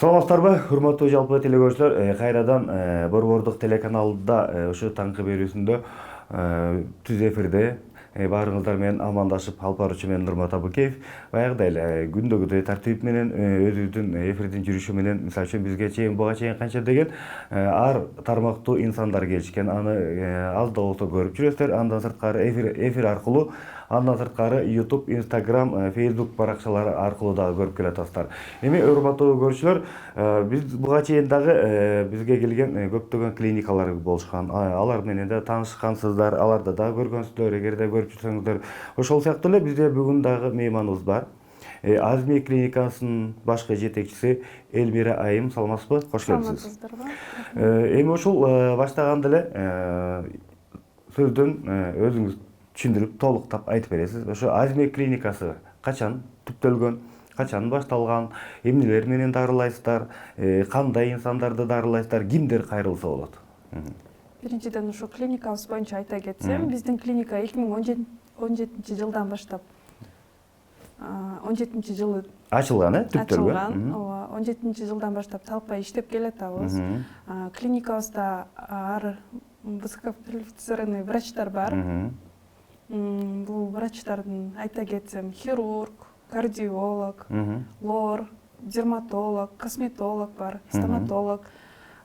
Саламатсыздарбы, урматтуу жалпы телекөрүүчүлөр, кайрадан Борбордук телеканалда ушу таңкы берүүсүндө түз эфирде баарыңыздар менен амандашып алып баруучу мен Нурмат Абыкеев. Баягыдай эле күндөгүдөй тартип менен өзүбүздүн эфирдин жүрүшү менен, мисалы үчүн бизге чейин буга чейин канча деген ар тармактуу инсандар келишкен. Аны аз да болсо көрүп жүрөсүздөр. Андан сырткары эфир аркылуу, андан сырткары YouTube, Instagram, Facebook баракчалары аркылуу дагы көрүп келатасыздар. Эми урматтуу көрүүчүлөр, биз буга чейин дагы бизге келген көптөгөн клиникалар болушкан. Алар менен да таанышкансыздар, аларды дагы көргөнсүздөр, эгерде көрүп жүрсөңүздөр. Ошол сыяктуу эле бизде бүгүн дагы мейманыбыз бар. Азми клиникасынын башкы жетекчиси Элмира Айым. Саламатсызбы? Кош келипсиз. Саламатсыздарбы? Эми ушул баштаганда эле сөздөн өзүңүз түшүндүрүп, толуктап айтып бересиз. Ошо Азми клиникасы качан түптөлгөн, качан башталган, эмнелер менен дарылайсыздар, кандай инсандарды дарылайсыздар, кимдер кайрылса болот? Биринчиден ушу клиникабыз боюнча айта кетсем, биздин клиника 2017 жылдан баштап 17 жылы Ачылган, түптөлгөн. ачылган. Ооба, 17 жылдан баштап талпай иштеп келатабыз. Клиникабызда ар высококвалифицированный врачтар бар. Бул врачтардын айта кетсем, хирург, кардиолог, лор, дерматолог, косметолог бар, стоматолог.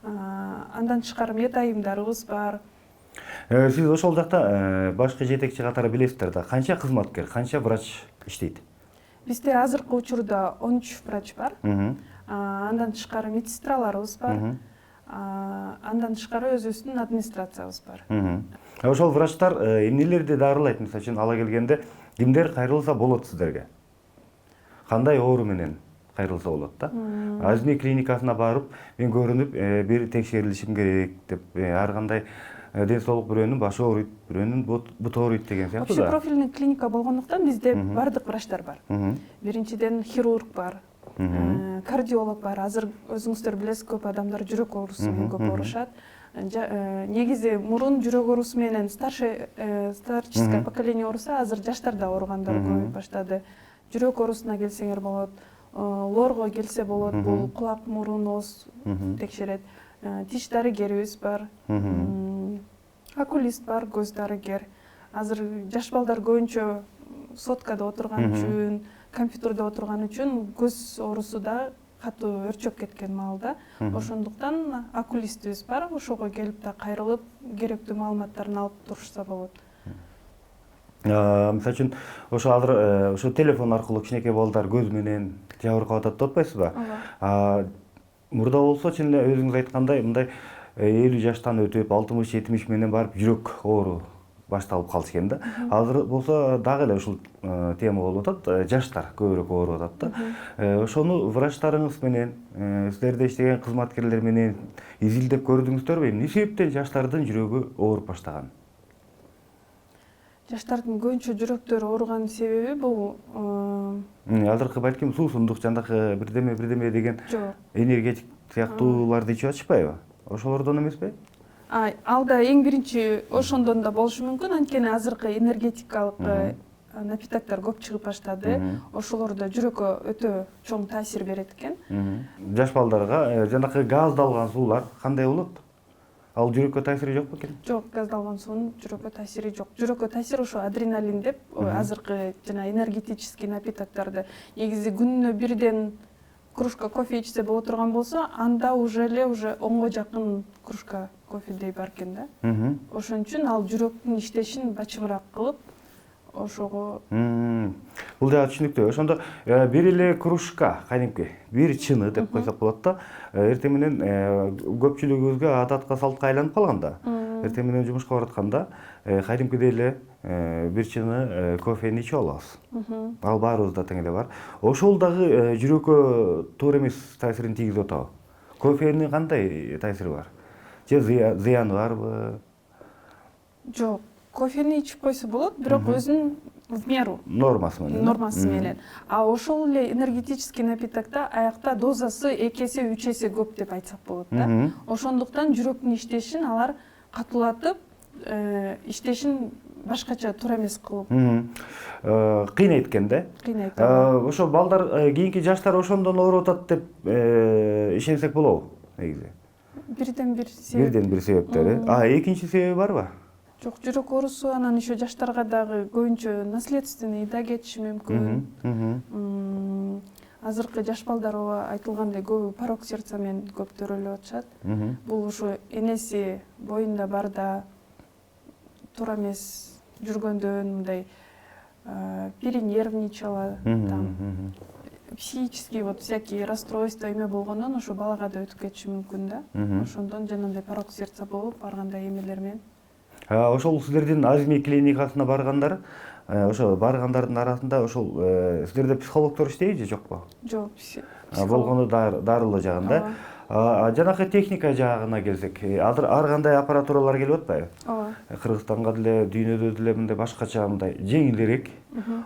Андан тышкары медайымдарыбыз бар. Сиз ошол жакта башкы жетекчи катары билесиздер да, канча кызматкер, канча врач иштейт? Бизде азыркы учурда 13 врач бар. Андан тышкары медсестраларыбыз бар. Андан тышкары өзүбүздүн администрациябыз бар. Ошол врачтар эмнелерди дарылайт? Мисалы үчүн ала келгенде кимдер кайрылса болот сиздерге? Кандай оору менен кайрылса болот да? Азми клиникасына барып, мен көрүнүп, бир текшерилишим керек деп, ар кандай ден соолук бирөөнүн башы ооруйт, бирөөнүн буту ооруйт деген сыяктуу да. Вообще профильный клиника болгондуктан бизде бардык врачтар бар. Биринчиден хирург бар, кардиолог бар. Азыр өзүңүздөр билесиз, көп адамдар жүрөк оорусу менен көп оорушат. Негизи мурун жүрөк оорусу менен старческое поколение ооруса, азыр жаштарда ооругандар көбөйүп баштады. Жүрөк оорусуна келсеңер болот, лорго келсе болот, бул кулак, мурун, ооз текшерет. Тиш дарыгерибиз бар, окулист бар, көз дарыгер. Азыр жаш балдар көбүнчө соткада отурган үчүн, компьютерде отурган үчүн көз оорусу да катуу өрчөп кеткен маалда. Ошондуктан окулистибиз бар, ошого келип да кайрылып, керектүү маалыматтарын алып турушса болот. Мисалы үчүн, ошо азыр ошо телефон аркылуу кичинекей балдар көз менен жабыркап атат деп атпайсызбы? Мурда болсо чын эле өзүңүз айткандай, мындай 50 жаштан өтүп, 60-70 менен барып жүрөк оору башталып калыш экен да. Азыр болсо дагы эле ушул тема болуп атат, жаштар көбүрөөк ооруп атат да. Ошону врачтарыңыз менен, силерде иштеген кызматкерлер менен изилдеп көрдүңүздөрбү? Эмне себептен жаштардын жүрөгү ооруп баштаган? Жаштардын көбүнчө жүрөктөрү ооруганын себеби бул азыркы балким суусундук, жандагы бирдеме деген энергетик сыяктууларды ичип атышпайбы? Ошолордон эмеспи? Ал да эң биринчи ошондон да болушу мүмкүн, анткени азыркы энергетикалык напитоктор көп чыгып баштады. Ошолор да жүрөккө өтө чоң таасир берет экен. Жаш балдарга жанакы газдалган суулар кандай болот? Ал жүрөккө таасири жок бекен? Жок, газдалган суунун жүрөккө таасири жок. Жүрөккө таасир ошо адреналин деп, азыркы жана энергетический напитокторду негизи күнүнө бирден кружка кофе ичсе боло турган болсо, анда уже 10го жакын кружка кофедей бар экен да. Ошон үчүн ал жүрөктүн иштешин бачымыраак кылып, ошого бул да түшүнүктүү. Ошондо бир эле кружка, кадимки бир чыны деп койсок болот да. Эртең менен көпчүлүгүбүзгө адатка, салтка айланып калган да. Эртең менен жумушка баратканда кадимкидей эле бир чыны кофени ичип алабыз. Ал баарыбызда тең эле бар. Ошол дагы жүрөккө туура эмес таасирин тийгизип атабы? Кофенин кандай таасири бар? Же зыяны барбы? Жок, кофени ичип койсо болот, бирок өзүнүн в меру нормасы менен. А ошол эле энергетический напитокто аякта дозасы 2 эсе 3 эсе көп деп айтсак болот да. Ошондуктан жүрөктүн иштешин алар катуулатып, иштешин башкача туура эмес кылып кыйнайт экен да. кыйнайт. Ошо балдар кийинки жаштар ошондон ооруп атат деп ишенсек болобу негизи? Бирден бир себептери. Экинчи себеби барбы? жок, жүрөк оорусу анан еще жаштарга дагы көбүнчө наследственный да кетиши мүмкүн. Азыркы жаш балдар айтылгандай көбү порок сердца менен көп төрөлүп атышат. Бул ушу энеси боюнда барда туура эмес жүргөндөн мындай перенервничала, там психический вот всякие расстройства эме болгондон ошо балага да өтүп кетиши мүмкүн да. Ошондон жанагындай порок сердца болуп баргандай эмелер менен. Ошол силердин Азми клиникасына баргандар, ошо баргандардын арасында ошол силерде психологдор иштейби же жокпу? Жок, болгону дарылоо жагында. Жанакы техника жагына келсек, ар кандай аппаратуралар келип атпайбы? Ооба. Кыргызстанга деле, дүйнөдө деле мындай башкача мындай жеңилирээк,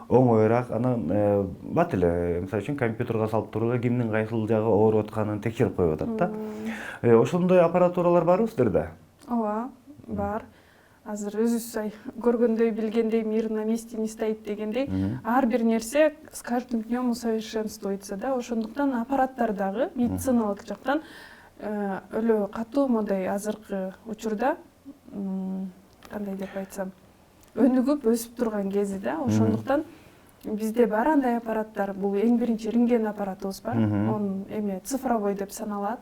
оңоюраак, анан бат эле, мисалы үчүн компьютерге салып туруп эле кимдин кайсыл жагы ооруп атканын текшерип коюп атат да. Ошондой аппаратуралар барбы силерде? Ооба, бар. Азыр өзүбүз көргөндөй, билгендей, мир на месте не стоит дегендей, ар бир нерсе с каждым днем усовершенствуется да. Ошондуктан аппараттар дагы медициналык жактан өлө катуу модай азыркы учурда кандай деп айтсам, өнүгүп өсүп турган кези да. Ошондуктан бизде бар андай аппараттар, бул эң биринчи рентген аппаратыбыз бар. Он эме цифровой деп саналат.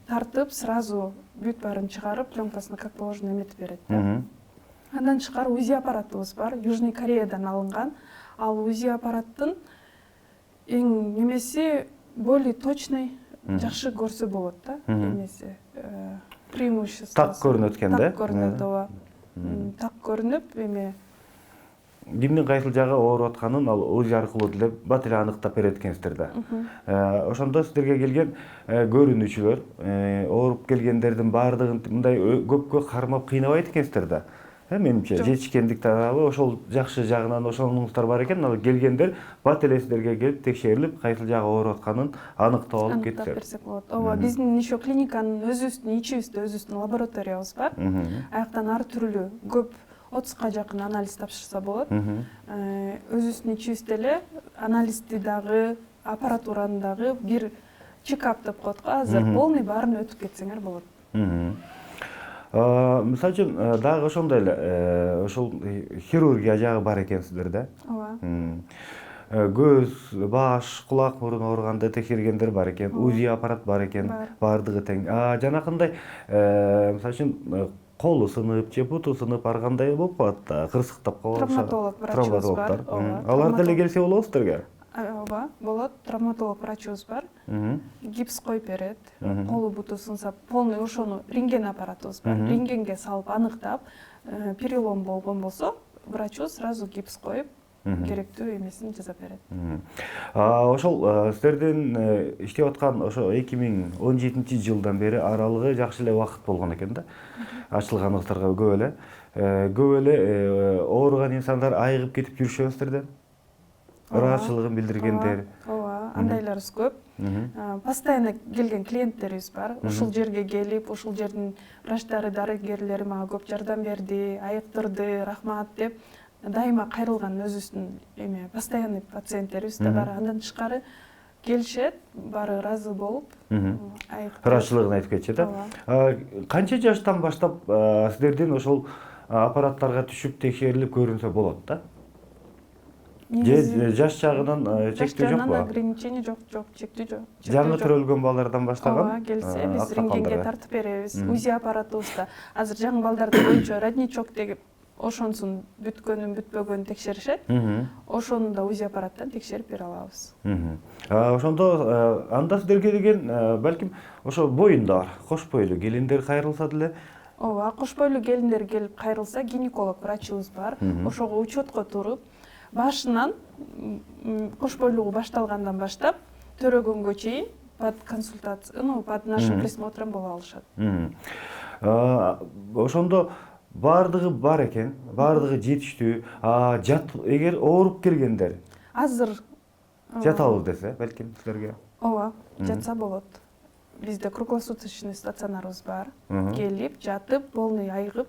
Тартып сразу бүт баарын чыгарып, пленкасына как положено эметип берет да. Андан тышкары УЗИ аппаратыбыз бар, Южный Кореядан алынган. Ал УЗИ аппараттын эң немеси более точный, жакшы көрсө болот да. Эмеси преимущество. Так көрүнөт экен да? Так көрүнөт, ооба. Так көрүнүп, эме кимдин кайсыл жагы ооруп атканын ал УЗИ аркылуу деле бат эле аныктап берет экенсиздер да. Ошондо сиздерге келген көрүнүүчүлөр, ооруп келгендердин баардыгын мындай көпкө кармап кыйнабайт экенсиздер да. Менимче жетишкендик тарабы ошол жакшы жагынан ошонуңуздар бар экен. Ал келгендер бат эле сиздерге келип текшерилип, кайсыл жагы ооруп атканын аныктап алып кетсе. Аныктап берсек болот. Ооба, биздин еще клиниканын өзүбүздүн ичибизде өзүбүздүн лабораториябыз бар. Аяктан ар түрлүү көп 30га жакын анализ тапшырса болот. Өзүбүздүн ичибизде эле анализди дагы, аппаратураны дагы бир чекап деп коет го. Азыр полный баарын өтүп кетсеңер болот. Мисалы үчүн дагы ошондой эле ошол хирургия жагы бар экен сиздерде. Ооба. Көз, баш, кулак, мурун ооруганды текшергендер бар экен. УЗИ аппарат бар экен. Бардыгы тең. Жанакындай мисалы үчүн колу сынып, же буту сынып, ар кандай болуп калат, кырсыктап калат. Травматолог врачыбыз бар. Алар деле келсе болобу сиздерге? Ооба, болот. Травматолог врачыбыз бар. Гипс коюп берет. Колу буту сынса, полный ошону рентген аппаратыбыз бар. Рентгенге салып аныктап, перелом болгон болсо, врачыбыз сразу гипс коюп, керектүү эмесин жасап берет. Ошол сиздердин иштеп аткан ошо 2017-жылдан бери аралыгы жакшы эле убакыт болгон экен да. Ачылганыңыздарга көп эле ооруган инсандар айыгып кетип жүрүшөбү сиздерден. Ыраазычылыгын билдиргендер. Ооба, андайларыбыз көп. Постоянно келген клиенттерибиз бар. Ушул жерге келип, ушул жердин врачтары, дарыгерлери мага көп жардам берди, айыктырды, рахмат деп дайыма кайрылган өзүбүздүн эме постоянный пациенттерибиз да бар. Андан тышкары келишет, баары ыраазы болуп, ыраазычылыгын айтып кетишет да. Канча жаштан баштап сиздердин ошол аппараттарга түшүп текшерилип көрүнсө болот да? Жаш жагынан чектөө жокпу? Ограничение жок, чектөө жок. Жаңы төрөлгөн балдардан баштаган? Ооба, келсе биз рентгенге тартып беребиз. УЗИ аппаратыбызда азыр жаңы балдарды боюнча родничок деп ошонсун бүткөнүн, бүтпөгөнүн текшеришет. Ошону да УЗИ аппараттан текшерип бере алабыз. Ошондо анда сиздерге деген балким ошо боюнда бар, кош бойлуу келиндер кайрылса деле? Ооба, кош бойлуу келиндер келип кайрылса, гинеколог врачыбыз бар. Ошого учетко туруп, башынан кош бойлугу башталгандан баштап төрөгөнгө чейин под консультацией, под нашим присмотром боло алышат. Ошондо бардыгы бар экен, бардыгы жетиштүү. Эгер ооруп келгендер азыр жатабыз десе, балким силерге? Ооба, жатса болот. Бизде круглосуточный стационарыбыз бар. Келип, жатып, полный айыгып,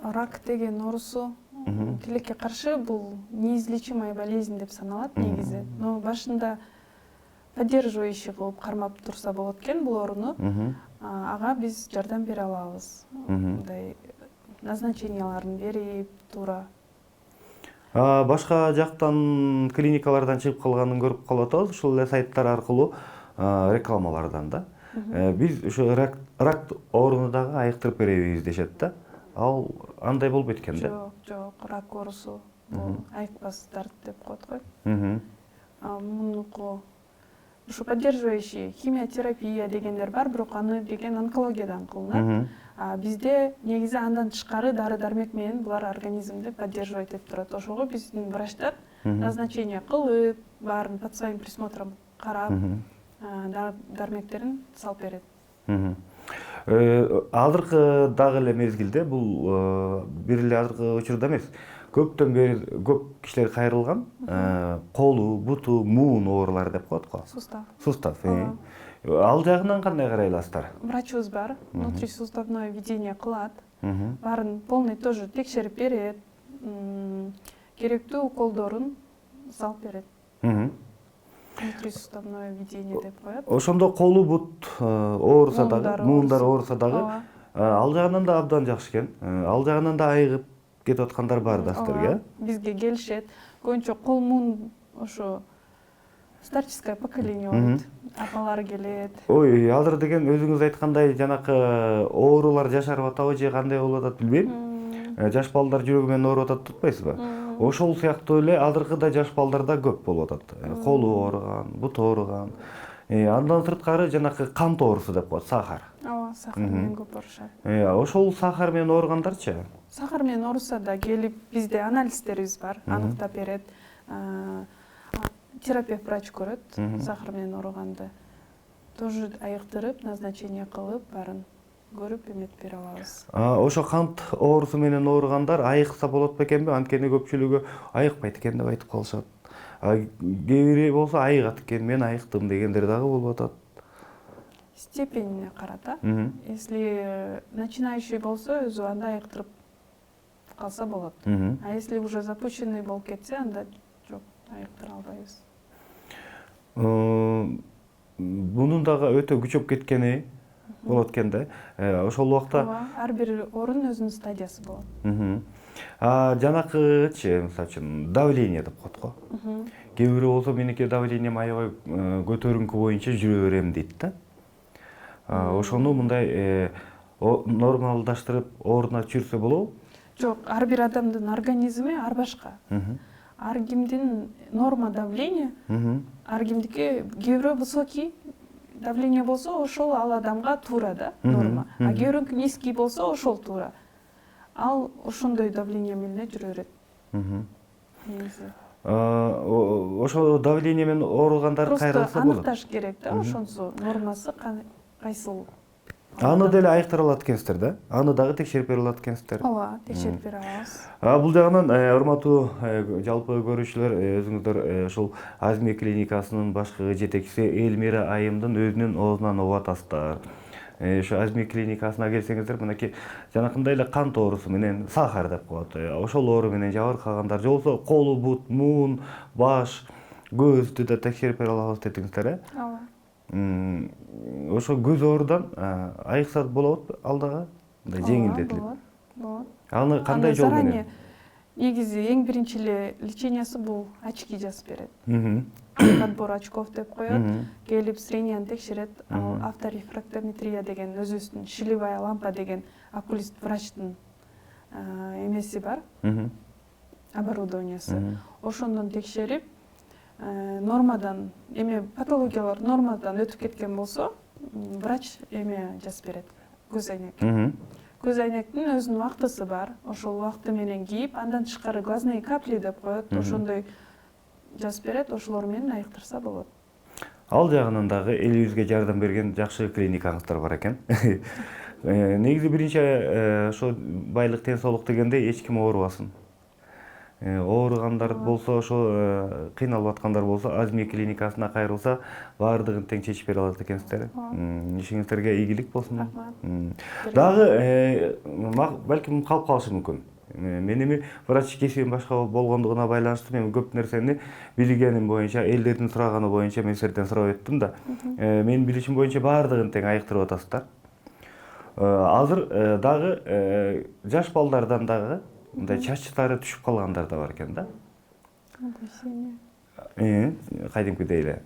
рак деген оорусу тилекке каршы бул неизлечимая болезнь деп саналат негизи. Но башында поддерживающий кылып кармап турса болот экен бул ооруну. Ага биз жардам бере алабыз. Мындай назначенияларын берип туура. Башка жактан клиникалардан чыгып калганын көрүп калып атабыз, ушул эле сайттар аркылуу рекламалардан да. Биз ушу рак ооруну дагы айыктырып беребиз дешет да. Ал андай болбойт экен да? Жок, рак оорусу бул айыкпас дарт деп коет го. Мунуку ушу поддерживающий химиотерапия дегендер бар, бирок аны деген онкологиядан кылынат. Бизде негизи андан тышкары дары дармек менен булар организмди поддерживать этип турат. Ошого биздин врачтар назначение кылып, баарын под своим присмотром карап, дармектерин салып берет. Азыркы дагы эле мезгилде бул бир эле азыркы учурда эмес, көптөн бери көп кишилер кайрылган колу, буту, муун оорулары деп коет го. Сустав. Ал жагынан кандай карай аласыздар? Врачыбыз бар, внутрисуставное введение кылат. Баарын полный тоже текшерип берет. Керектүү уколдорун салып берет. Внутрисуставное введение деп коет. Ошондо колу, бут ооруса дагы, муундар ооруса дагы ал жагынан да абдан жакшы экен. Ал жагынан да айыгып кетип аткандар бар да сиздерге. Бизге келишет. Көбүнчө кол муун ошо старческое поколение болот. Апалар келет. Ой, азыр деген өзүңүз айткандай жанакы оорулар жашарып атабы же кандай болуп атат билбейм. Жаш балдар жүрөгү менен ооруп атат деп атпайсызбы? Ошол сыяктуу эле азыркыда жаш балдарда көп болуп атат. Колу ооруган, буту ооруган. Андан сырткары жанакы кант оорусу деп коет, сахар. Ооба, сахар менен көп оорушат. Ошол сахар менен ооругандарчы? Сахар менен ооруса да келип бизде анализдерибиз бар, аныктап берет. Терапевт врач көрөт, сахар менен ооруганды. Тоже айыктырып, назначение кылып, баарын көрүп эметип бере алабыз. Ошо кант оорусу менен ооругандар айыкса болот бекенби? Анткени көпчүлүгү айыкпайт экен деп айтып калышат. Кээ бири болсо айыгат экен, мен айыктым дегендер дагы болуп атат. Степенине карата. Если начинающий болсо, өзү анда айыктырып калса болот. А если уже запущенный болуп кетсе, анда жок, айыктыра албайбыз. Бунун дагы өтө күчөп кеткени болот экен да. Ошол убакта ар бир оорунун өзүнүн стадиясы болот. Жанакычы, мисалы үчүн, давление деп коет го. Кээ бири болсо меники давлением аябай көтөрүңкү боюнча жүрө берем дейт да. Ошону мындай нормалдаштырып ордуна түшүрсө болобу? Жок, ар бир адамдын организми ар башка. Ар кимдин норма давление, ар кимдики кээ бирөө высокий давление болсо, ошол ал адамга туура да, норма. А кээ бирөө низкий болсо, ошол туура. Ал ошондой давление менен жүрө берет. Ошо давление менен ооругандар кайрылса болот. Просто аныкташ керек да, ошонсу нормасы кайсыл. Аны деле айыктыра алат экенсиздер да? Аны дагы текшерип бере алат экенсиздер. Ооба, текшерип бере алабыз. Бул жагынан урматтуу жалпы көрүүчүлөр, өзүңүздөр ушул Азми клиникасынын башкы жетекчиси Элмира айымдын өзүнүн оозунан угуп атасыздар. Ошо Азми клиникасына келсеңиздер, мынакей жанакындай эле кант оорусу менен сахар деп коет. Ошол оору менен жабыркагандар же болбосо колу, бут, муун, баш, көздү да текшерип бере алабыз дедиңиздер, Ооба. Ошо көз оорудан айыкса болот ал дагы жеңилдетилип. Болот. Аны кандай жол менен? Негизи эң биринчи эле лечениясы бул очки жазып берет. Подбор очков деп коет. Келип зренияны текшерет. Авторефрактометрия деген өзүбүздүн шилевая лампа деген окулист врачтын эмеси бар. Оборудованиясы. Ошондон текшерип, нормадан патологиялар нормадан өтүп кеткен болсо, врач жазып берет. Көз айнек. Көз айнектин өзүнүн убактысы бар. Ошол убакты менен кийип, андан тышкары глазные капли деп коет. Ошондой жазып берет, ошолор менен айыктырса болот. Ал жагынан дагы элибизге жардам берген жакшы клиникаңыздар бар экен. Негизи биринчи ошо байлык, тен соолук дегенде эч ким оорубасын. ооругандар болсо, ошо кыйналып аткандар болсо, Азми клиникасына кайрылса, баардыгын тең чечип бере алат экенсиздер. Ишиңиздерге ийгилик болсун. Рахмат. Дагы балким калып калышы мүмкүн. Мен эми врач кесибим башка болгондугуна байланыштуу мен көп нерсени билгеним боюнча, элдердин сураганы боюнча мен силерден сурап өттүм да. Менин билишим боюнча баардыгын тең айыктырып атасыздар. Азыр дагы жаш балдардан дагы мындай чачтары түшүп калгандар да бар экен да. Кадимкидей эле.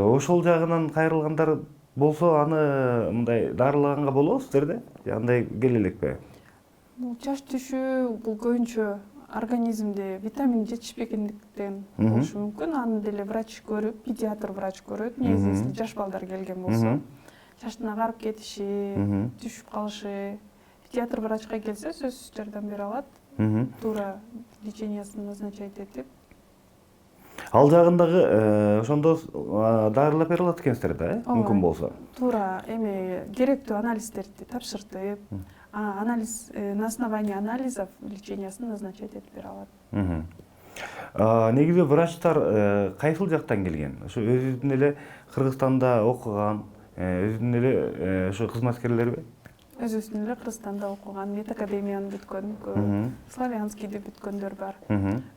Ошол жагынан кайрылгандар болсо, аны мындай дарылаганга болобу сиздерде? Андай келе элекпи? Чач түшүү бул көбүнчө организмде витамин жетишпегендиктен болушу мүмкүн. Аны деле врач көрүп, педиатр врач көрөт. Негизи жаш балдар келген болсо, чачтын агарып кетиши, түшүп калышы, педиатр врачка келсе сөзсүз жардам бере алат. Туура лечениясын назначать этип. Ал жагындагы ошондо дарылап бере алат экенсиздер да, мүмкүн болсо. Туура эми керектүү анализдерди тапшыртып, на основании анализов лечениясын назначать этип бере алат. Негизи врачтар кайсыл жактан келген? Ошо өзүнүн эле Кыргызстанда окуган, өзүнүн эле ошо кызматкерлерби? Өзүбүздүн эле Кыргызстанда окуган, медакадемияны бүткөн, славянскийди бүткөндөр бар.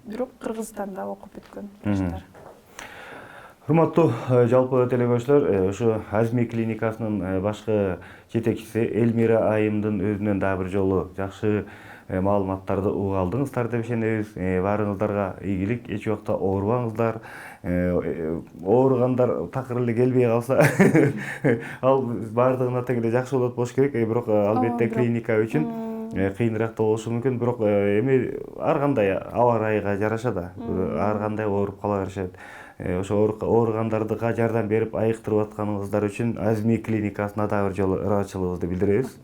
Бирок Кыргызстанда окуп бүткөн врачтар. Урматтуу жалпы телекөрүүчүлөр, ушу Азми клиникасынын башкы жетекчиси Элмира айымдын өзүнөн дагы бир жолу жакшы маалыматтарды угуп алдыңыздар деп ишенебиз. Баарыңыздарга ийгилик, эч убакта оорубаңыздар. Ооругандар такыр эле келбей калса, ал баардыгына тең эле жакшы болот болуш керек. Бирок албетте клиника үчүн кыйыныраак да болушу мүмкүн. Бирок эми ар кандай аба ырайга жараша да, ар кандай ооруп кала беришет. Ошо ооругандардыга жардам берип айыктырып атканыңыздар үчүн Азми клиникасына дагы бир жолу ыраазычылыгыбызды билдиребиз.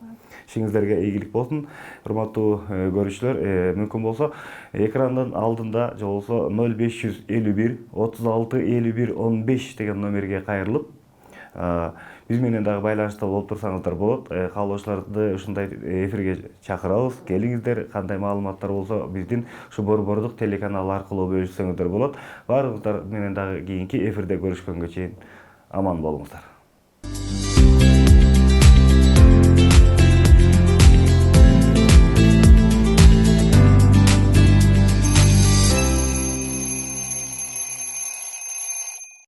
Ишиңиздерге ийгилик болсун. Урматтуу көрүүчүлөр, мүмкүн болсо экрандын алдында же болбосо 0551 36 51 15 деген номерге кайрылып, биз менен дагы байланышта болуп турсаңыздар болот. Каалоочуларды ушундай эфирге чакырабыз. Келиңиздер, кандай маалыматтар болсо биздин ушу борбордук телеканал аркылуу бөлүшсөңүздөр болот. Баарыңыздар менен дагы кийинки эфирде көрүшкөнгө чейин аман болуңуздар.